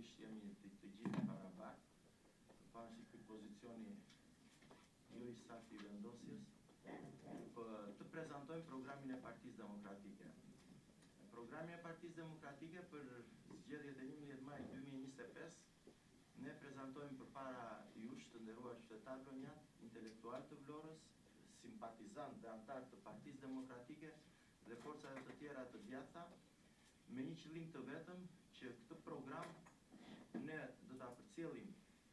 realisht jemi të gjithë barabartë, pavarësisht këtij pozicioni jo i saktë i vendosjes, të prezantojmë programin e Partisë Demokratike. Programi e Partisë Demokratike për zgjedhjet e 11 maj 2025 ne prezantojmë përpara jush të nderuar qytetarë vlonjat, intelektual të Vlorës, simpatizant dhe antar të Partisë Demokratike dhe forcave të tjera të djatha, me një qëllim të vetëm që këtë program ne do ta përcjellim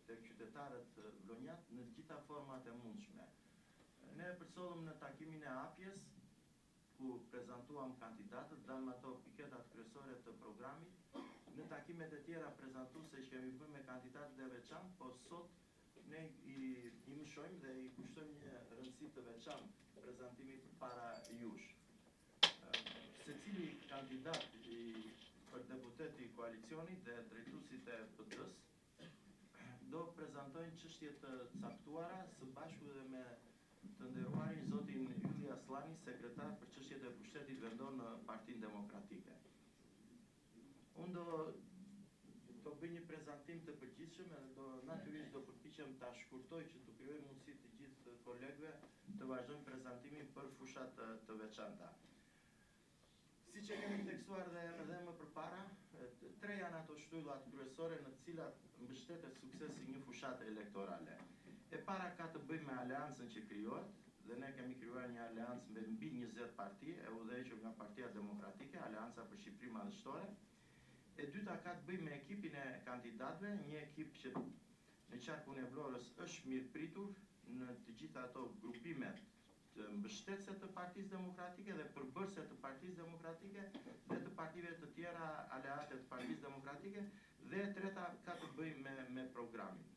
tek qytetarët vlonjat në të gjitha format e mundshme. Ne përsollëm në takimin e hapjes, ku prezantuam kandidatët, dhamë ato piketat kryesore të programit. Në takimet e tjera prezantuese që kemi bërë me kandidatët e veçantë, po sot ne i mëshojmë dhe i kushtojmë një rëndësi të veçantë prezantimit përpara jush. Secili kandidat për deputet i koalicionit dhe drejtuesit e PD-s do prezantojnë çështje të caktuara së bashku dhe me të nderuarin zotin Ylli Aslani, sekretar për çështjet e pushtetit vendor në Partinë Demokratike. Unë do bëj një prezantim të përgjithshëm dhe natyrisht do përpiqem ta shkurtoj që të krijoj mundësi të gjithë kolegëve të vazhdojnë prezantimin për fushat të veçanta. Siç e kemi tekstuar dhe më përpara, tre janë ato shtyllat kryesore në të cilat mbështetet suksesi një fushate elektorale. E para ka të bëjë me aleancën që krijohet, dhe ne kemi krijuar një aleancë me mbi 20 parti, e udhëhequr nga Partia Demokratike, Aleanca për Shqipëri Madhështore. E dyta ka të bëjë me ekipin e kandidatëve, një ekip që në qarkun e Vlorës është mirëpritur në të gjitha ato grupimet të mbështetëse të Partisë Demokratike dhe përbërëse të Partisë Demokratike dhe të partive të tjera aleate të Partisë Demokratike, dhe e treta ka të bëjë me programin.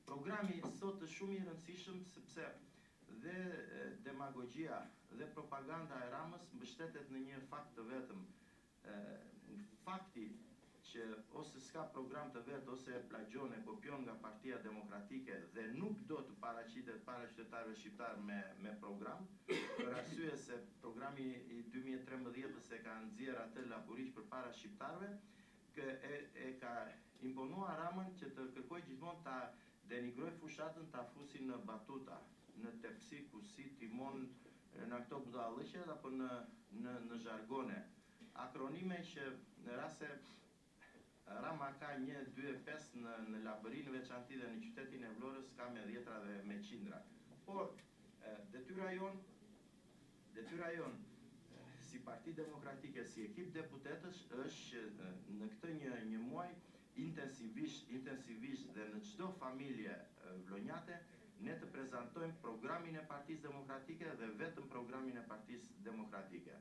Programi sot është shumë i rëndësishëm sepse dhe demagogjia dhe propaganda e Ramës mbështetet në një fakt të vetëm. Fakti që ose s'ka program të vetë ose e plagjon e kopjon nga Partia Demokratike dhe nuk do të paraqitet para qytetarëve shqiptar me program, për arsye se programi i 2013 e ka nxjerrë atë lapuriq përpara shqiptarëve, e ka imponuar Ramën që të kërkojë gjithmonë ta denigroj fushatën, ta fusin në batuta, në tepsi, kusi, timon, në këto budallëqe apo në zhargone. Akronime që në rast se Rama ka 1, 2 e 5 në Labërinë veçanti dhe në qytetin e Vlorës ka me dhjetra dhe me qindra. Por detyra jon si Parti Demokratike, si ekip deputetësh është në këtë një muaj intensivisht dhe në çdo familje vlonjate ne të prezantojmë programin e Partisë Demokratike dhe vetëm programin e Partisë Demokratike.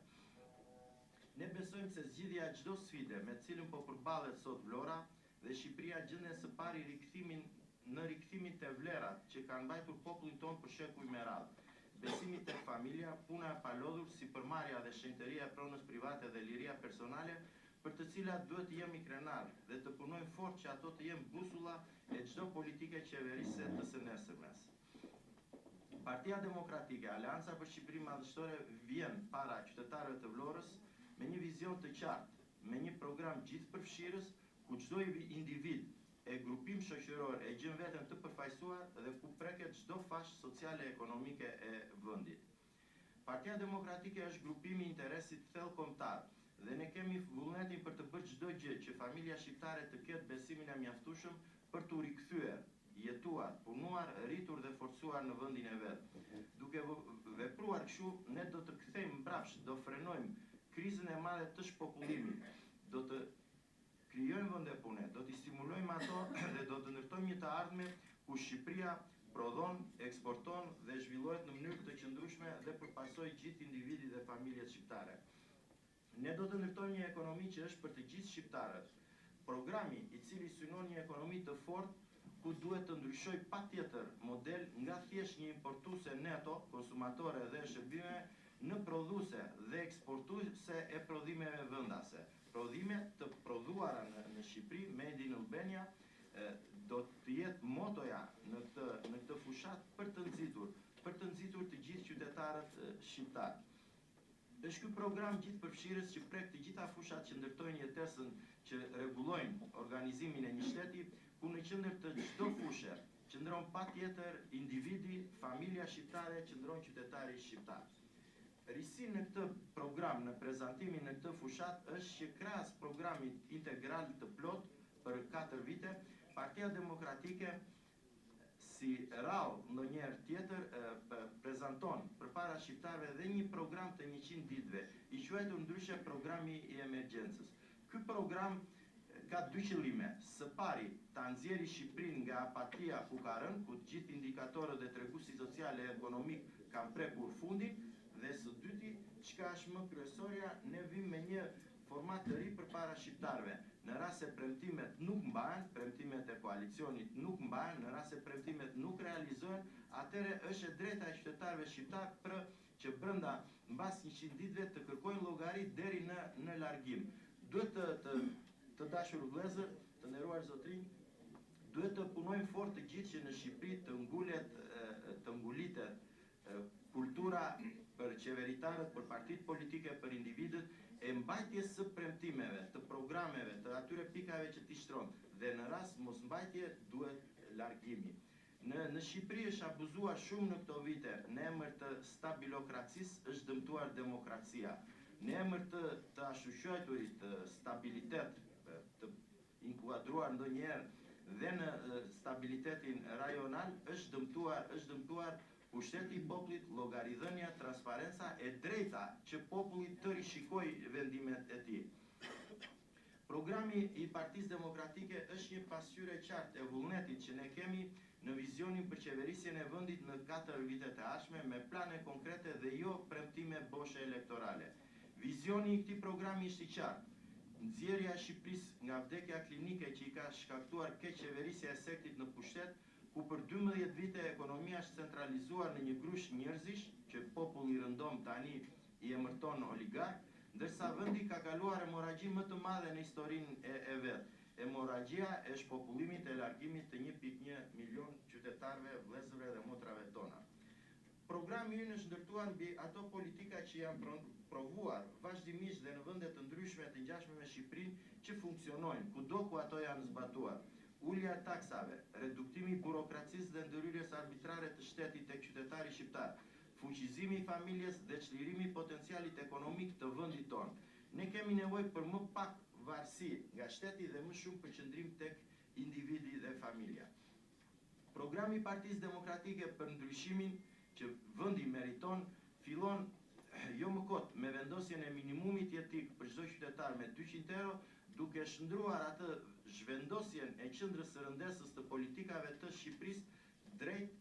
Ne besojmë se zgjidhja e çdo sfide me cilën po përballet sot Vlora dhe Shqipëria gjenden së pari rikthimin te vlerat që kanë mbajtur popullin tonë për shekuj me radhë. Besimi tek familja, puna e palodhur, sipërmarrja dhe shenjtëria e pronës private dhe liria personale, për të cilat duhet të jemi krenar dhe të punojmë fort që ato të jenë busulla e çdo politike qeverisë të së nesërmes. Partia Demokratike, Aleanca për Shqipëri Madhështore vjen para qytetarëve të Vlorës me një vizion të qartë, me një program gjithëpërfshirës ku çdo individ e grupim shoqëror e gjen veten të përfaqësuar dhe ku preket çdo fashë sociale e ekonomike e vendit. Partia Demokratike është grupimi i interesit thellëkombëtar dhe ne kemi vullnetin për të bërë çdo gjë që familja shqiptare të ketë besimin e mjaftueshëm për t'u rikthyer, jetuar, punuar, rritur dhe forcuar në vendin e vet. Duke vepruar kështu, ne do të kthejmë mbrapsht, do frenojmë krizën e madhe të shpopullimit, do të krijojmë vende pune, do t'i stimulojmë ato dhe do të ndërtojmë një të ardhme ku Shqipëria prodhon, eksporton dhe zhvillohet në mënyrë të qëndrueshme dhe përpasoj gjithë individit dhe familjet shqiptare. Ne do të ndërtojmë një ekonomi që është për të gjithë shqiptarët. Programi i cili synon një ekonomi të fortë ku duhet të ndryshoj patjetër model nga thjesht një importuese neto, konsumatore dhe shërbime, në prodhuese dhe eksportuese e prodhimeve vendase. Prodhime të prodhuara në Shqipëri, Made in Albania, do të jetë motoja në këtë fushat për të nxitur të gjithë qytetarët shqiptar. Është ky program gjithë përfshirës që prek të gjitha fushat që ndërtojnë jetesën që rregullojnë organizimin e një shteti, ku në qendër të çdo fushe qëndron patjetër individi, familja shqiptare, qëndron qytetari shqiptar. Risi në këtë program, në prezantimin në këtë fushat, është që krahas programit integral të plot për 4 vite, Partia Demokratike si rrallë ndonjëherë tjetër prezanton përpara shqiptarëve dhe një program të 100 ditëve, i quajtur ndryshe programi i emergjencës. Ky program ka 2 qëllime. Së pari, ta nxjerrë Shqipërinë nga apatia ku ka rënë, ku të gjithë indikatorët dhe treguesi social e ekonomik kanë prekur fundin, dhe së dyti, çka është më kryesorja, ne vim me një format të ri përpara shqiptarëve. Në rast se premtimet nuk mbahen, premtimet e koalicionit nuk mbahen, në rast se premtimet nuk realizohen, atëherë është e drejta e qytetarëve shqiptar për që brenda mbas 100 ditëve të kërkojnë llogari deri në largim. Duhet të dashur vëllezër, të nderuar zotrinj, duhet të punojmë fort të gjithë që në Shqipëri të ngulitet kultura për qeveritarët, për partitë politike, për individët, e mbajtjes së premtimeve, të programeve, të atyre pikave që t'i shtron, dhe në rast mos mbajtje duhet largimi. Në Shqipëri është abuzuar shumë në këto vite, në emër të stabilokracisë është dëmtuar demokracia. Në emër të ashtuquajturit të stabilitet, të inkuadruar ndonjëherë dhe në stabilitetin rajonal, është dëmtuar pushteti i popullit, llogaridhënia, transparenca e drejta që populli të rishikoj vendimet e tij. Programi i Partisë Demokratike është një pasqyrë e qartë e vullnetit që ne kemi në vizionin për qeverisjen e vendit në 4 vitet e ardhshme me plane konkrete dhe jo premtime boshe elektorale. Vizioni i këtij programi është i qartë. Nxjerrja e Shqipërisë nga vdekja klinike që i ka shkaktuar keq qeverisja e sektit në pushtet, ku për 12 vite ekonomia është centralizuar në një grush njerëzish, që populli rëndom tani i emërton oligark, ndërsa vendi ka kaluar hemorragji më të madhe në historinë e vet. Hemorragjia e shpopullimit e largimit të 1.1 milion qytetarëve, vëllezërve dhe motrave tona. Programi ynë është ndërtuar mbi ato politika që janë provuar vazhdimisht dhe në vende të ndryshme të ngjashme me Shqipërinë që funksionojnë, kudo ku ato janë zbatuar. Ulja e taksave, reduktimi i burokracisë dhe ndërhyrjes arbitrare të shtetit tek qytetari shqiptar, fuqizimi i familjes dhe çlirimi i potencialit ekonomik të vendit tonë. Ne kemi nevojë për më pak varësi nga shteti dhe më shumë përqendrim tek individi dhe familja. Programi i Partisë Demokratike për ndryshimin që vendi meriton fillon jo më kot me vendosjen e minimumit jetik për çdo qytetar me 200 euro, duke shndruar atë zhvendosjen e qendrës së rëndesës të politikave të Shqipërisë drejt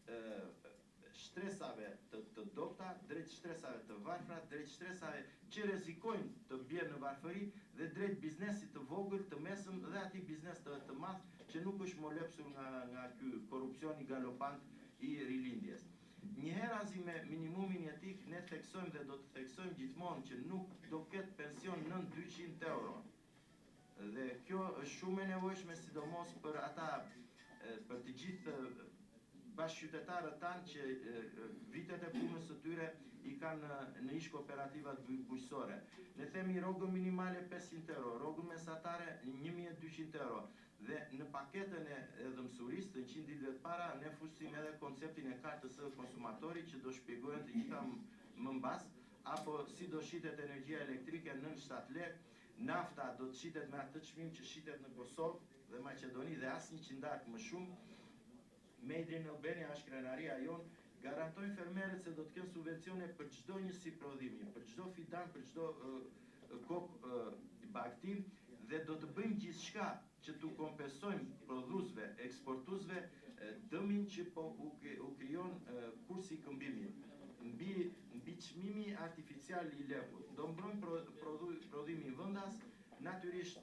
shtresave të dobta, drejt shtresave të varfra, drejt shtresave që rrezikojnë të bjerë në varfëri dhe drejt biznesit të vogël, të mesëm dhe atij biznes të madh që nuk është molepsur nga ky korrupsioni galopant i rilindjes. Njëherë me minimumin jetik ne theksojmë dhe do të theksojmë gjithmonë që nuk do ketë pension nën 200 euro. Dhe kjo është shumë e nevojshme, sidomos për ata, për të gjithë bashkëqytetarët tanë që vitet e punës së tyre i kanë në ish kooperativat bujqësore. Ne themi rrogën minimale 500 euro, rrogën mesatare 1200 euro. Dhe në paketën e dhëmsurisë të 100 ditëve të para, ne fusim edhe konceptin e kartës së konsumatorit që do shpjegohen të gjitha më mbas, apo si do shitet energjia elektrike në 7 lekë, nafta do të shitet me atë çmim që shitet në Kosovë dhe Maqedoni dhe asnjë qindar më shumë. Made in Albania është krenaria jonë, garantojnë fermerët se do të kenë subvencione për çdo njësi prodhimi, për çdo fidan, për çdo kokë bagtim, dhe do të bëjmë gjithçka që t'u kompensojmë prodhuesve, eksportuesve dëmin që po u krijon kursi i këmbimit. Mbi çmimi artificial i lekut. Do mbrojmë prodhimin vendas, natyrisht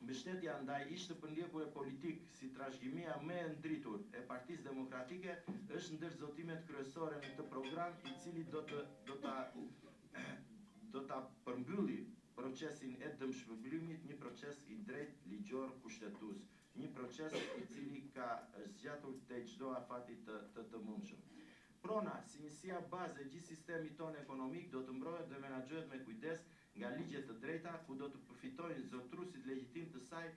mbështetja ndaj ish të përndjekur e politik si trashëgimia më e ndritur e Partisë Demokratike është ndër zotimet kryesore në këtë program, i cili do ta përmbylli procesin e dëmshpërblimit, një proces i drejt ligjor kushtetues, një proces i cili ka zgjatur te çdo afati të mundshëm. Prona, si njësia bazë e gjithë sistemit tonë ekonomik, do të mbrohet dhe menaxhohet me kujdes nga ligjet të drejta, ku do të përfitojnë zotrusit legjitim të saj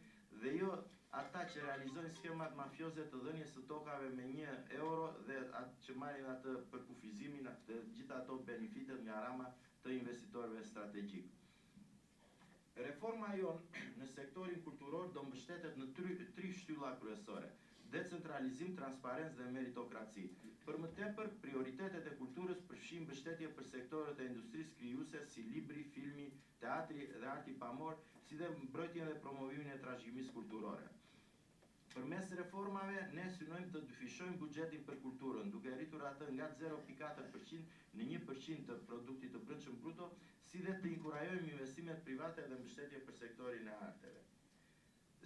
dhe jo ata që realizojnë skemat mafioze të dhënies së tokave me 1 euro dhe atë që marrin atë për kufizimin të gjitha ato benefitet nga rama të investitorëve strategjik. Reforma jonë në sektorin kulturor do mbështetet në tri shtylla kryesore: decentralizim, transparencë dhe meritokraci. Për më tepër, prioritetet e kulturës përfshin mbështetje për sektorët e industrisë krijuese si libri, filmi, teatri dhe arti pamor, si dhe mbrojtjen dhe promovimin e trashëgimisë kulturore. Përmes reformave, ne synojmë të dyfishojmë buxhetin për kulturën, duke rritur atë nga 0.4% në 1% të produktit të brendshëm bruto, si dhe të inkurajojmë investimet private dhe mbështetje për sektorin e arteve.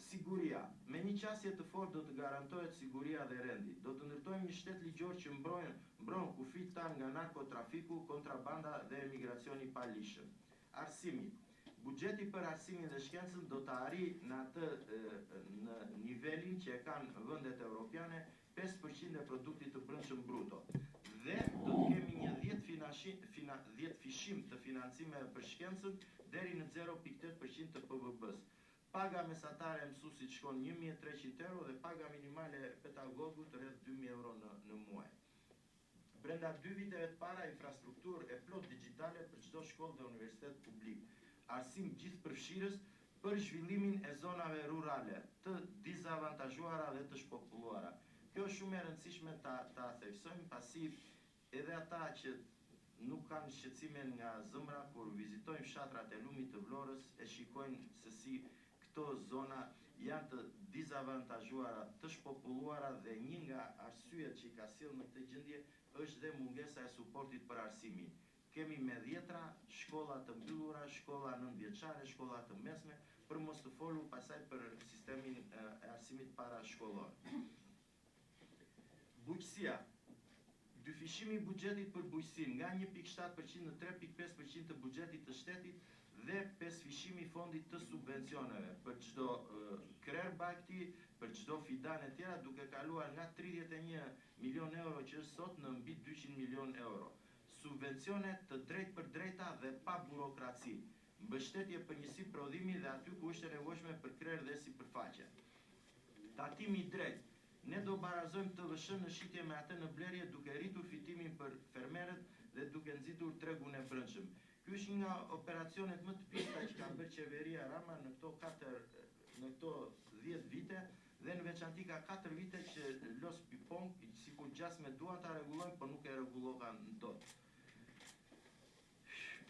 Siguria. Me një qasje të fortë do të garantohet siguria dhe rendi. Do të ndërtojmë një shtet ligjor që mbron kufijtë tanë nga narkotrafiku, kontrabanda dhe emigracioni pa lishëm. Arsimi. Buxheti për arsimin dhe shkencën do të arrijë në nivelin që e kanë vendet evropiane 5% e produktit të brendshëm bruto. Dhe do të kemi një 10 fishim të financimeve për shkencën deri në 0.8% të PVB-s. Paga mesatare e mësuesit shkon 1.300 euro dhe paga minimale e pedagogut rreth 2.000 euro në muaj. Brenda 2 viteve të para, infrastrukturë e plot digjitale për çdo shkollë dhe universitet publik. Arsim gjithëpërfshirës për zhvillimin e zonave rurale, të dizavantazhuara dhe të shpopulluara. Kjo është shumë e rëndësishme ta theksojmë, pasi edhe ata që nuk kanë shqetësimin nga zëmra kur vizitojnë fshatrat e lumit të Vlorës e shikojnë se si këto zona janë të dizavantazhuara, të shpopulluara dhe një nga arsyet që i ka sjellë në këtë gjendje është dhe mungesa e suportit për arsimin. Kemi medjetra, shkolla të mbyllura, shkolla nëntëvjeçare, shkolla të mesme, për mos të folur pasaj për sistemin e arsimit parashkollor. Bujqësia. Dyfishimi i buxhetit për bujqësinë nga 1.7% në 3.5% të buxhetit të shtetit dhe 5 fishimi i fondit të subvencioneve për çdo krer bakti, për çdo fidan e tjera, duke kaluar nga 31 milion euro që është sot në mbi 200 milion euro. Subvencione të drejtë për drejta dhe pa burokraci. Mbështetje për njësi prodhimi dhe aty ku është e nevojshme për krer dhe sipërfaqe. Tatimi i drejtë. Ne do barazojmë TVSH në shitje me atë në blerje duke rritur fitimin për fermerët dhe duke nxitur tregun e brendshëm. Ky është një nga operacionet më të pista që ka bërë qeveria Rama në këto 10 vite dhe në veçanti ka 4 vite që los pipong, sikur gjasme duan ta rregullojnë, por nuk e rregullokan dot.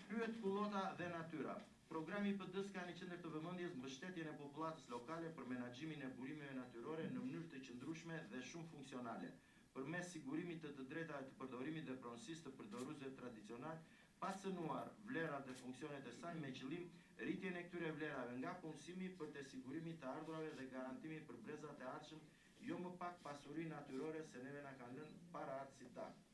Pyet kullota dhe natyra. Programi PD-s ka një qendër të vëmendjes mbështetjen e popullatës lokale për menaxhimin e burimeve natyrore në mënyrë të qëndrueshme dhe shumë funksionale, përmes sigurimit të drejtave të përdorimit dhe pronësisë të përdoruesve tradicional, pa cënuar vlerat dhe funksionet e saj me qëllim rritjen e këtyre vlerave nga punësimi për të sigurimit të ardhurave dhe garantimi për brezat e ardhshëm, jo më pak pasuri natyrore se neve na kanë lënë para ardhësit tanë.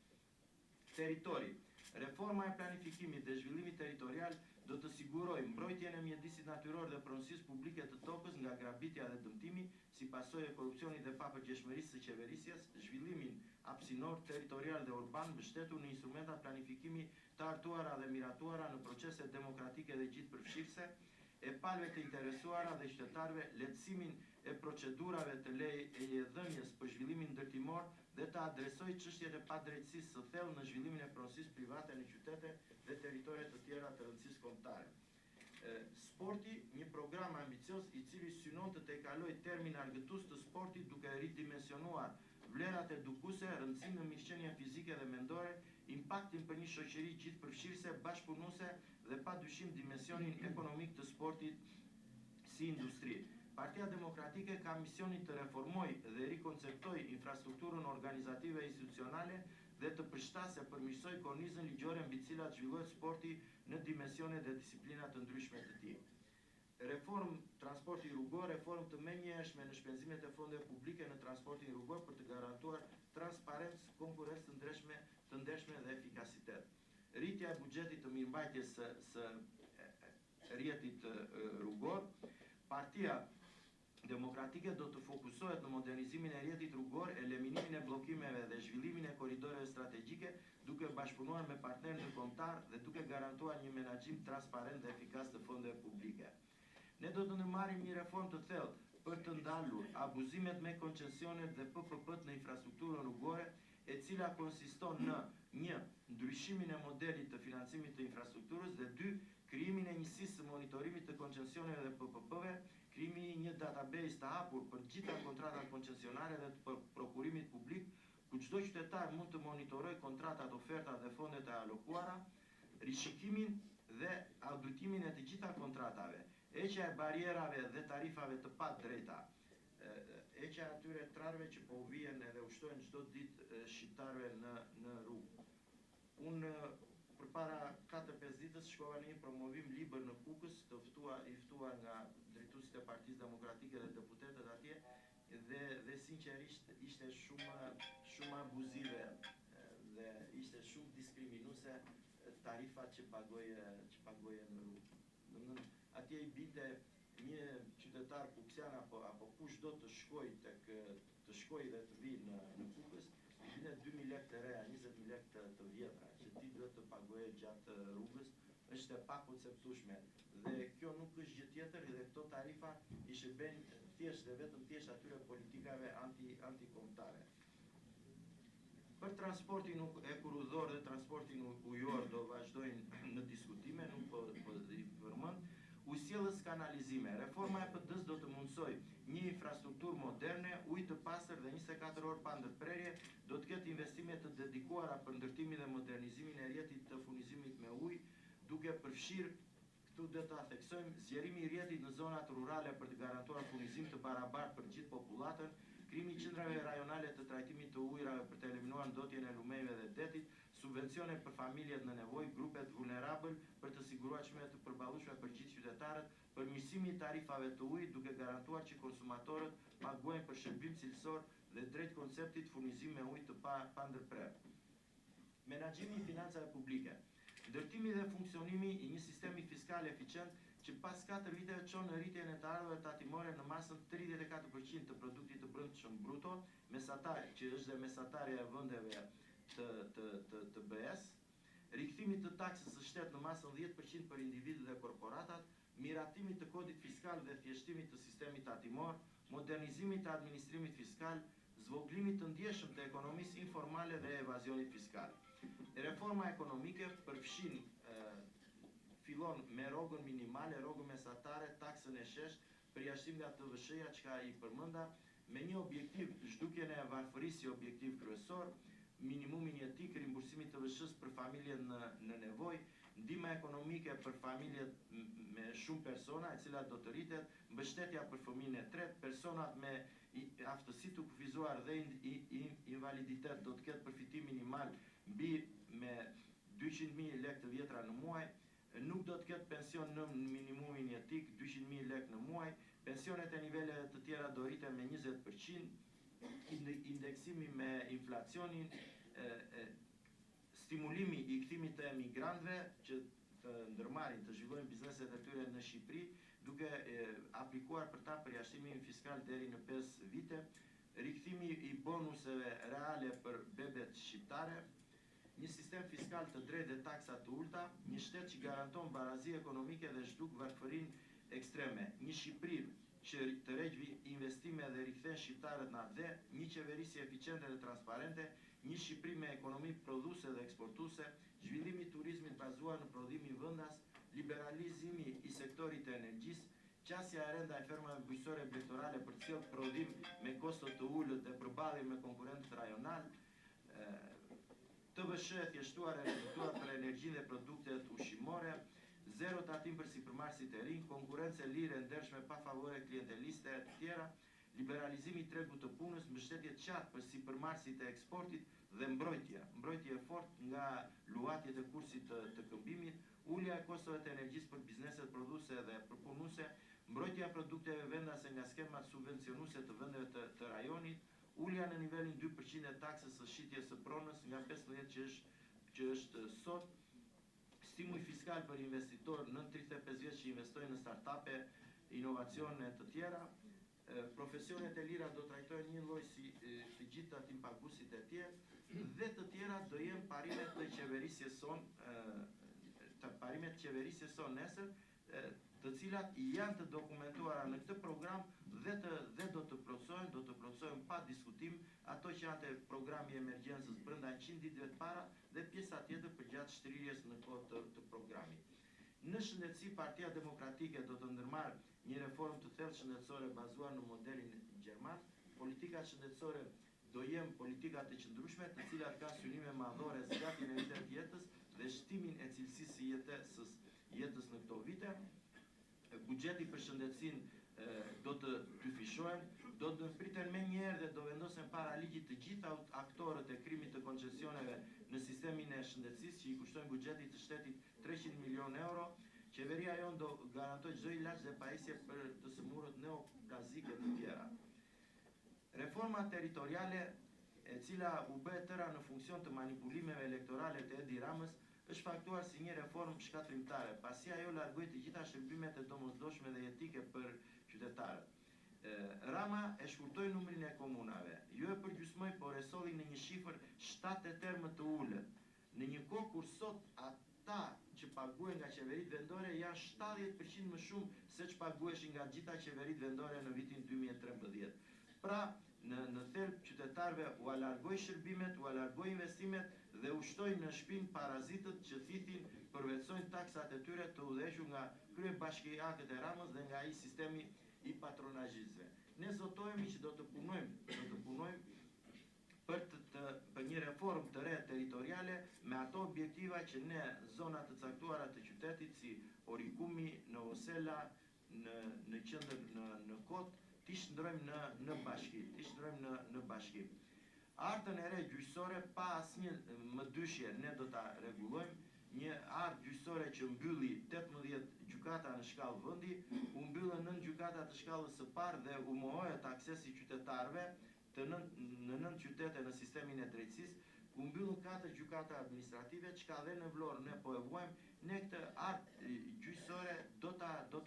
Territori. Reforma e planifikimit dhe zhvillimit territorial do të sigurojë mbrojtjen e mjedisit natyror dhe pronësisë publike të tokës nga grabitja dhe dëmtimi, si pasojë e korrupsionit dhe papërgjegjshmërisë së qeverisjes, zhvillimin hapësinor, territorial dhe urban mbështetur në instrumenta planifikimi të artuara dhe miratuara në procese demokratike dhe gjithëpërfshirëse, e palëve të interesuara dhe qytetarëve, lehtësimin e procedurave të lejedhënies për zhvillimin ndërtimor dhe të adresoj çështjet e padrejtësisë së thellë në zhvillimin e pronësisë private në qytete dhe territore të tjera të rëndësisë kombëtare. Sporti, një program ambicios i cili synon të tejkalojë termin argëtues të sportit duke ridimensionuar vlerat edukuese, rëndësinë në mirëqenien fizike dhe mendore, impaktin për një shoqëri gjithëpërfshirëse, bashkëpunuese dhe padyshim dimensionin ekonomik të sportit si industri. Partia Demokratike ka misionin të reformojë dhe rikonceptojë infrastrukturën organizative e institucionale dhe të përshtasë përmirësojë kornizën ligjore mbi të cilat zhvillohet sporti në dimensione dhe disiplina të ndryshme të tij. Reform transporti rrugor, reform të menjëhershme në shpenzimet e fondeve publike në transportin rrugor për të garantuar transparencë, konkurrencë të ndershme dhe efikasitet. Rritja e buxhetit të mirëmbajtjes së rrjetit rrugor. Partia demokratike do të fokusohet në modernizimin e rrjetit rrugor, eliminimin e bllokimeve dhe zhvillimin e korridoreve strategjike, duke bashkëpunuar me partnerë ndërkombëtar dhe duke garantuar një menaxhim transparent dhe efikas të fondeve publike. Ne do të ndërmarrim një reformë të thellë për të ndalur abuzimet me koncesionet dhe PPP-t në infrastrukturën rrugore, e cila konsiston në 1. Ndryshimin e modelit të financimit të infrastrukturës dhe 2. Krijimin e njësisë së monitorimit të koncesioneve dhe PPP-ve, krijimi i një database të hapur për gjitha kontratat koncesionare dhe të prokurimit publik, ku çdo qytetar mund të monitorojë kontratat, ofertat dhe fondet e alokuara, rishikimin dhe auditimin e të gjitha kontratave, heqja e barierave dhe tarifave të padrejta, heqja atyre trarve që po vijnë edhe ushtojnë çdo ditë shqiptarëve në rrugë. Unë përpara 4-5 ditës shkova në një promovim libër në Kukës, i ftuar nga drejtuesit e Partisë Demokratike dhe deputetët atje, dhe sinqerisht ishte shumë abuzive dhe ishte shumë diskriminuese tarifat që pagoje në rrugë. Atje i binte një qytetar kuksian apo kushdo të shkoj dhe të vi në Kukës, i binte 2.000 lekë të reja, 20.000 lekë të vjetra, që ti duhet të pagoje gjatë rrugës, është e pakonceptueshme. Dhe kjo nuk është gjë tjetër, dhe këto tarifa i shërbejnë thjesht dhe vetëm thjesht atyre politikave antikombëtare. Për transportin e kurudhor dhe transportin ujor do vazhdojnë në diskutime, nuk po i përmend. Ujësjellës kanalizime. Reforma e PD-s do të mundsoj një infrastrukturë moderne, ujë të pastër dhe 24 orë pa ndërprerje, do të ketë investime të dedikuara për ndërtimin dhe modernizimin e rrjetit të furnizimit me ujë, duke përfshirë, këtu do ta theksojmë, zgjerimi i rrjetit në zonat rurale për të garantuar furnizim të barabartë për gjithë popullatën, krijimi i qendrave rajonale të trajtimit të ujrave për të eliminuar ndotjen e lumejve dhe detit, subvencione për familjet në nevojë, grupet vulnerabël për të siguruar çmimet të përballueshme për gjithë qytetarët, përmirësimi i tarifave të ujit duke garantuar që konsumatorët paguajnë për shërbim cilësor dhe drejt konceptit furnizim me ujë të pa ndërprerë. Menaxhimi i financave publike. Ndërtimi dhe funksionimi i një sistemi fiskal eficient që pas 4 viteve çon në rritjen e të ardhurave tatimore në masën 34% të produktit të brendshëm bruto, mesatar që është dhe mesatarja e vendeve të BE-s, rikthimi të taksës së shtetit në masën 10% për individët dhe korporatat, miratimi të kodit fiskal dhe thjeshtimit të sistemit tatimor, modernizimi të administrimit fiskal, zvoglimi të ndjeshëm të ekonomisë informale dhe evazionit fiskal. Reforma ekonomike përfshin fillon me rrogën minimale, rrogën mesatare, taksën e shesh, përjashtim nga TVSH-ja çka i përmenda, me një objektiv, zhdukjen e varfërisë si objektiv kryesor, minimumin jetik, rimbursimit të TVSH-s për familjet në nevojë, ndihma ekonomike për familjet me shumë persona, e cila do të rritet, mbështetja për fëmijën e tretë, personat me aftësi të kufizuar dhe invaliditet do të ketë përfitim minimal mbi me 200.000 lekë të vjetra në muaj, nuk do të ketë pension në minimumin jetik, 200.000 lekë në muaj, pensionet e niveleve të tjera do rriten me 20%, indeksimi me inflacionin, stimulimi i kthimit të emigrantëve që të ndërmarrin, të zhvillojnë bizneset e tyre në Shqipëri, duke aplikuar për ta përjashtimin fiskal deri në 5 vite, rikthimi i bonuseve reale për bebet shqiptare, një sistem fiskal të drejtë dhe taksa të ulta, një shtet që garanton barazi ekonomike dhe zhduk varfërinë ekstreme, një Shqipëri që të rregjë investime dhe rikthen shqiptarët në atë, një qeverisje eficiente dhe transparente, një Shqipëri me ekonomi prodhuese dhe eksportuese, zhvillimi i turizmit bazuar në prodhimin vendas, liberalizimi i sektorit të energjisë, qasja e re ndaj fermave bujqësore elektorale për të sjellë prodhim me kosto të ulët dhe përballje me konkurrentët rajonal, TVSH e thjeshtuar e reduktuar për energjinë dhe produktet ushqimore, zero tatim për sipërmarrësit e rinj, konkurrencë lire, ndershme pa favore klienteliste e të tjera, liberalizimi i tregut të punës, mbështetje të qartë për sipërmarrësit e eksportit dhe mbrojtje fort nga luhatjet e kursit të këmbimit, ulja e kostove të energjisë për bizneset prodhuese dhe përpunuese, mbrojtja e produkteve vendase nga skemat subvencionuese të vendeve të rajonit, ulja në nivelin 2% e taksës së shitjes së pronës nga 15 që është sot, stimuj fiskal për investitorë nën 35 vjeç që investojnë në startupe, inovacione të tjera, profesionet e lira do trajtojnë një lloj si të gjitha timpaguesit e tjerë dhe të tjera do jenë parimet të qeverisjes son nesër, të cilat janë të dokumentuara në këtë program dhe do të plotësohen pa diskutim ato që janë të programi emergjencës brenda 100 ditëve të para dhe pjesa tjetër përgjatë shtrirjes në kohë të programit. Në shëndetësi, Partia Demokratike do të ndërmarrë një reformë të thellë shëndetësore bazuar në modelin gjerman. Politikat shëndetësore do jenë politika të qëndrueshme, të cilat kanë synime madhore zgjatjen e viteve të jetës dhe shtimin e cilësisë së jetës në këto vite. Buxheti për shëndetësinë do të dyfishohen, do të priten me njerë dhe do vendosen para ligjit të gjitha aktorët e krimit të koncesioneve në sistemin e shëndetësisë që i kushtojnë buxhetit të shtetit 300 milion euro. Qeveria jonë do garantoj çdo ilaç dhe pajisje për të sëmurët neoplazike të tjera. Reforma territoriale, e cila u bë tëra në funksion të manipulimeve elektorale të Edi Ramës, është faktuar si një reformë shkatrimtare, pasi ajo largoi të gjitha shërbimet e domosdoshme dhe jetike për qytetarët. Rama e shkurtoi numrin e komunave, jo e përgjysmoi, por e solli në një shifër 7 më të ulët. Në një kohë kur sot ata që paguhen nga qeveritë vendore janë 70% më shumë se që paguheshin nga gjitha qeveritë vendore në vitin 2013. Pra, në thelb qytetarëve u alargoi shërbimet, u alargoi investimet dhe u shtoi në shpinë parazitët që thithin përvetsojnë taksat e tyre të udhëhequr nga kryebashkiakët e Ramës dhe nga ai sistemi i patronazhistëve. Ne zotojmë që do të punojmë për një reformë të re territoriale me ato objektiva që ne zonat të caktuara të qytetit si Orikumi, Novosela, në qendër në Kot, t'i shndrojmë në bashki. Artën e re gjyqësore pa asnjë mëdyshje ne do ta rregullojmë. Një artë gjyqësore që mbylli 18 gjykata në shkallë vendi, u mbyllën 9 gjykata të shkallës së parë dhe u mohohet aksesi qytetarëve në 9 qytete në sistemin e drejtësisë, u mbyllën 4 gjykata administrative, çka dhe në Vlorë ne po e vuajmë. Ne këtë artë gjyqësore do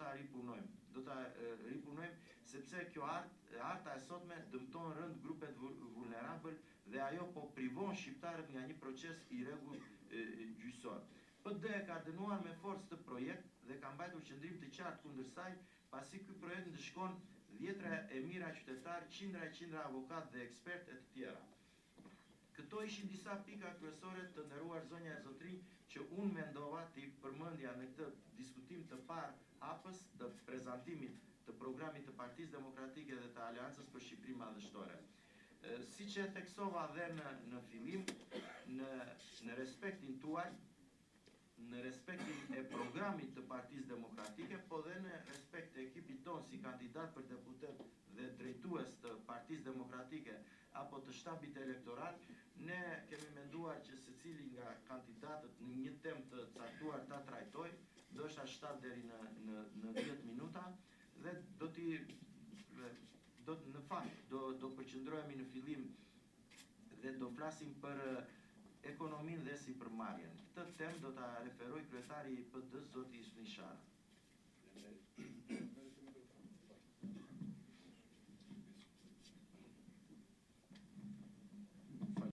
ta ripunojmë, sepse kjo arta e sotme dëmton rënd grupet vulnerabël dhe ajo po privon shqiptarët nga një proces i rregullt gjyqësor. PD ka dënuar me forcë të projekt dhe ka mbajtur qëndrim të qartë kundër saj, pasi ky projekt ndëshkon dhjetra e mira qytetarë, qindra avokat dhe ekspert e të tjera. Këto ishin disa pika kryesore të nderuar zonja e zotrinj që unë mendova t'i përmendja në këtë diskutim të parë hapës të prezantimit të programit të Partisë Demokratike dhe të Aleancës për Shqipërinë Madhështore. Siç e theksova dhe në fillim, në respektin tuaj, në respektin e programit të Partisë Demokratike, po dhe në respekt të ekipit tonë si kandidat për deputet dhe drejtues të Partisë Demokratike apo të shtabit elektoral, ne kemi menduar që secili nga kandidatët në një temë të caktuar ta trajtoj, ndoshta 7 deri në 10 minuta dhe në fakt do përqendrohemi në fillim dhe do flasim për ekonominë dhe sipërmarrjen. Këtë temë do ta referoj kryetari i PD, zoti Ismail Shara.